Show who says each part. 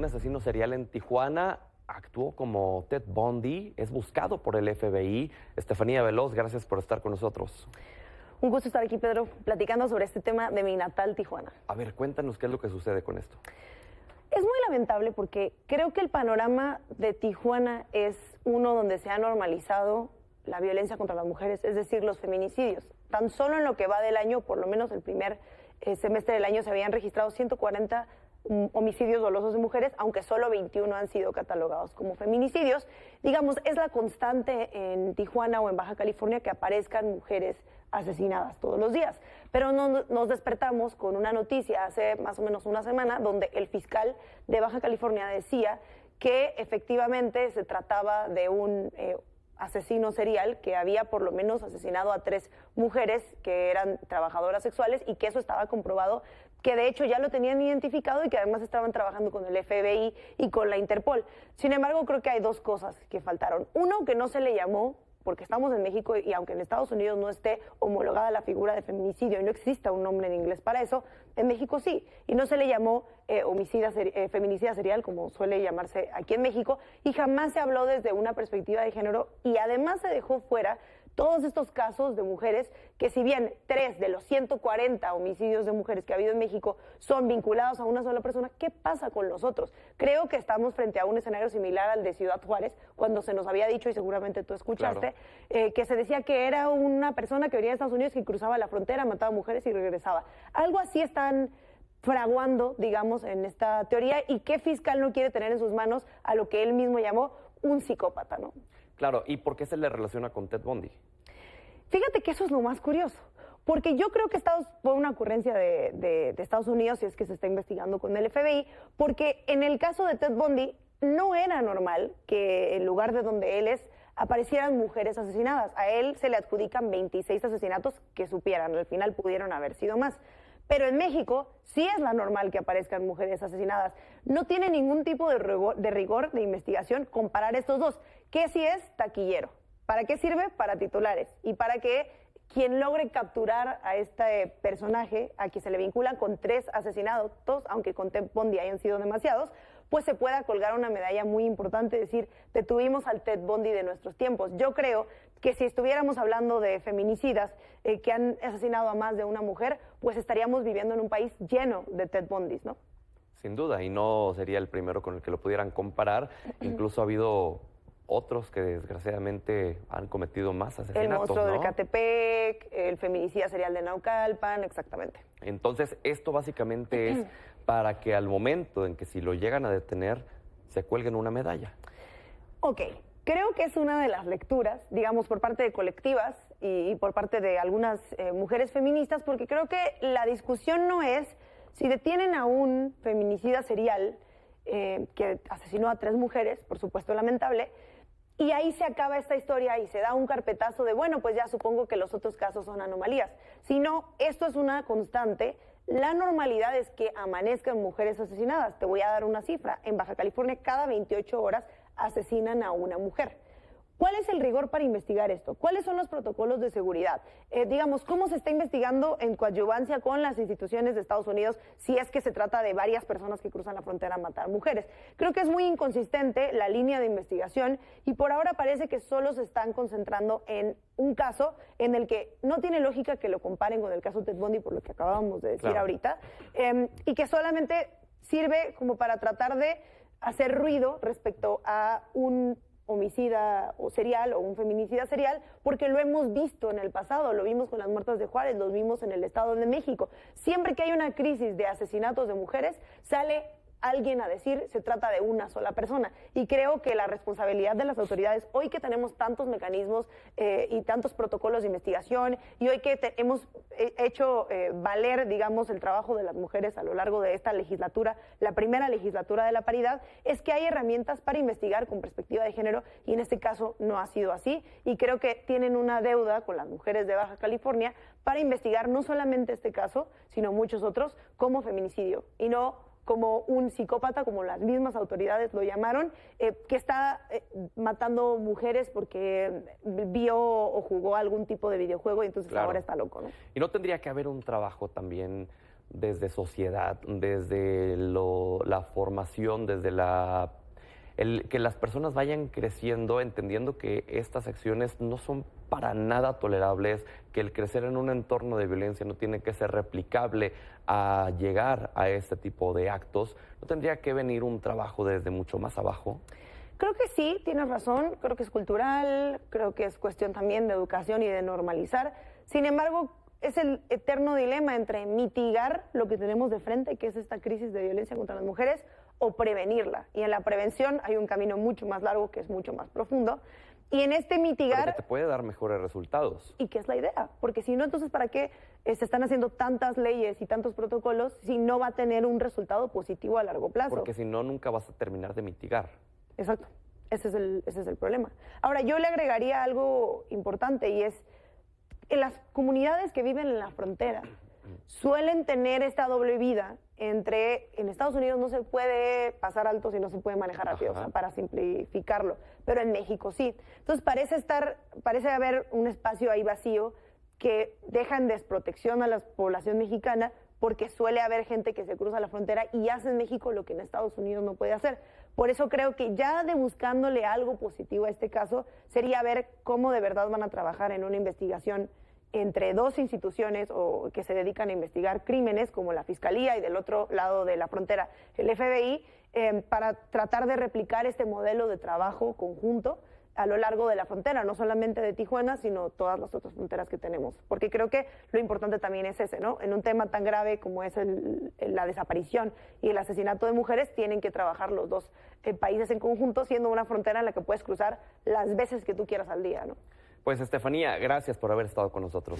Speaker 1: asesino serial en Tijuana. Actuó como Ted Bundy, es buscado por el FBI. Estefanía Veloz, gracias por estar con nosotros.
Speaker 2: Un gusto estar aquí, Pedro, platicando sobre este tema de mi natal Tijuana.
Speaker 1: A ver, cuéntanos qué es lo que sucede con esto.
Speaker 2: Es muy lamentable porque creo que el panorama de Tijuana es uno donde se ha normalizado la violencia contra las mujeres, es decir, los feminicidios. Tan solo en lo que va del año, por lo menos el primer semestre del año, se habían registrado 140 homicidios dolosos de mujeres, aunque solo 21 han sido catalogados como feminicidios. Digamos, es la constante en Tijuana o en Baja California que aparezcan mujeres asesinadas todos los días. Pero nos despertamos con una noticia hace más o menos una semana donde el fiscal de Baja California decía que efectivamente se trataba de un asesino serial que había por lo menos asesinado a 3 mujeres que eran trabajadoras sexuales y que eso estaba comprobado, que de hecho ya lo tenían identificado y que además estaban trabajando con el FBI y con la Interpol. Sin embargo, creo que hay 2 cosas que faltaron. Uno, que no se le llamó, porque estamos en México y aunque en Estados Unidos no esté homologada la figura de feminicidio y no exista un nombre en inglés para eso, en México sí. Y no se le llamó feminicida serial, como suele llamarse aquí en México, y jamás se habló desde una perspectiva de género y además se dejó fuera todos estos casos de mujeres que, si bien 3 de los 140 homicidios de mujeres que ha habido en México son vinculados a una sola persona, ¿qué pasa con los otros? Creo que estamos frente a un escenario similar al de Ciudad Juárez, cuando se nos había dicho, y seguramente tú escuchaste, claro, que se decía que era una persona que venía de Estados Unidos que cruzaba la frontera, mataba mujeres y regresaba. Algo así están fraguando, digamos, en esta teoría, y qué fiscal no quiere tener en sus manos a lo que él mismo llamó un psicópata, ¿no?
Speaker 1: Claro, ¿y por qué se le relaciona con Ted Bundy?
Speaker 2: Fíjate que eso es lo más curioso, porque yo creo que fue una ocurrencia de Estados Unidos, y es que se está investigando con el FBI, porque en el caso de Ted Bundy no era normal que en lugar de donde él es aparecieran mujeres asesinadas. A él se le adjudican 26 asesinatos que supieran, al final pudieron haber sido más. Pero en México sí es la normal que aparezcan mujeres asesinadas. No tiene ningún tipo de rigor de investigación comparar estos dos. ¿Qué sí es taquillero? ¿Para qué sirve? Para titulares. Y para que quien logre capturar a este personaje, a quien se le vincula con 3 asesinatos, aunque con Ted Bundy hayan sido demasiados, pues se pueda colgar una medalla muy importante, decir, detuvimos al Ted Bundy de nuestros tiempos. Yo creo que si estuviéramos hablando de feminicidas que han asesinado a más de una mujer, pues estaríamos viviendo en un país lleno de Ted Bundys, ¿no?
Speaker 1: Sin duda, y no sería el primero con el que lo pudieran comparar. Incluso ha habido otros que desgraciadamente han cometido más asesinatos,
Speaker 2: el monstruo
Speaker 1: ¿no?
Speaker 2: de Ecatepec, el feminicida serial de Naucalpan, exactamente.
Speaker 1: Entonces, esto básicamente es para que al momento en que si lo llegan a detener, se cuelguen una medalla.
Speaker 2: Ok, creo que es una de las lecturas, digamos, por parte de colectivas y por parte de algunas mujeres feministas, porque creo que la discusión no es si detienen a un feminicida serial que asesinó a 3 mujeres, por supuesto lamentable, y ahí se acaba esta historia y se da un carpetazo de, bueno, pues ya supongo que los otros casos son anomalías. Sino, esto es una constante. La normalidad es que amanezcan mujeres asesinadas. Te voy a dar una cifra. En Baja California, cada 28 horas asesinan a una mujer. ¿Cuál es el rigor para investigar esto? ¿Cuáles son los protocolos de seguridad? Digamos, ¿cómo se está investigando en coadyuvancia con las instituciones de Estados Unidos si es que se trata de varias personas que cruzan la frontera a matar mujeres? Creo que es muy inconsistente la línea de investigación y por ahora parece que solo se están concentrando en un caso en el que no tiene lógica que lo comparen con el caso Ted Bundy, por lo que acabábamos de decir ahorita, y que solamente sirve como para tratar de hacer ruido respecto a un homicida o serial o un feminicida serial, porque lo hemos visto en el pasado, lo vimos con las muertas de Juárez, lo vimos en el Estado de México. Siempre que hay una crisis de asesinatos de mujeres, sale alguien a decir se trata de una sola persona. Y creo que la responsabilidad de las autoridades, hoy que tenemos tantos mecanismos y tantos protocolos de investigación, y hoy que hemos hecho valer, digamos, el trabajo de las mujeres a lo largo de esta legislatura, la primera legislatura de la paridad, es que hay herramientas para investigar con perspectiva de género, y en este caso no ha sido así, y creo que tienen una deuda con las mujeres de Baja California para investigar no solamente este caso, sino muchos otros como feminicidio, y no como un psicópata, como las mismas autoridades lo llamaron, que está matando mujeres porque vio o jugó algún tipo de videojuego y entonces ahora está loco, ¿no?
Speaker 1: Y no tendría que haber un trabajo también desde sociedad, desde la formación, desde que las personas vayan creciendo, entendiendo que estas acciones no son para nada tolerables, que el crecer en un entorno de violencia no tiene que ser replicable a llegar a este tipo de actos. ¿No tendría que venir un trabajo desde mucho más abajo?
Speaker 2: Creo que sí, tienes razón, creo que es cultural, creo que es cuestión también de educación y de normalizar. Sin embargo, es el eterno dilema entre mitigar lo que tenemos de frente, que es esta crisis de violencia contra las mujeres, o prevenirla. Y en la prevención hay un camino mucho más largo, que es mucho más profundo. Y en este mitigar...
Speaker 1: Pero que te puede dar mejores resultados.
Speaker 2: ¿Y qué es la idea? Porque si no, entonces, ¿para qué se están haciendo tantas leyes y tantos protocolos si no va a tener un resultado positivo a largo plazo?
Speaker 1: Porque si no, nunca vas a terminar de mitigar.
Speaker 2: Exacto, ese es el problema. Ahora, yo le agregaría algo importante y es, en las comunidades que viven en la frontera suelen tener esta doble vida entre, en Estados Unidos no se puede pasar alto si no se puede manejar rápido, o sea, para simplificarlo, pero en México sí. Entonces parece haber un espacio ahí vacío que deja en desprotección a la población mexicana porque suele haber gente que se cruza la frontera y hace en México lo que en Estados Unidos no puede hacer. Por eso creo que ya de buscándole algo positivo a este caso, sería ver cómo de verdad van a trabajar en una investigación entre dos instituciones o que se dedican a investigar crímenes, como la Fiscalía y del otro lado de la frontera el FBI, para tratar de replicar este modelo de trabajo conjunto a lo largo de la frontera, no solamente de Tijuana, sino todas las otras fronteras que tenemos. Porque creo que lo importante también es ese, ¿no? En un tema tan grave como es la desaparición y el asesinato de mujeres, tienen que trabajar los dos países en conjunto, siendo una frontera en la que puedes cruzar las veces que tú quieras al día, ¿no?
Speaker 1: Pues, Estefanía, gracias por haber estado con nosotros.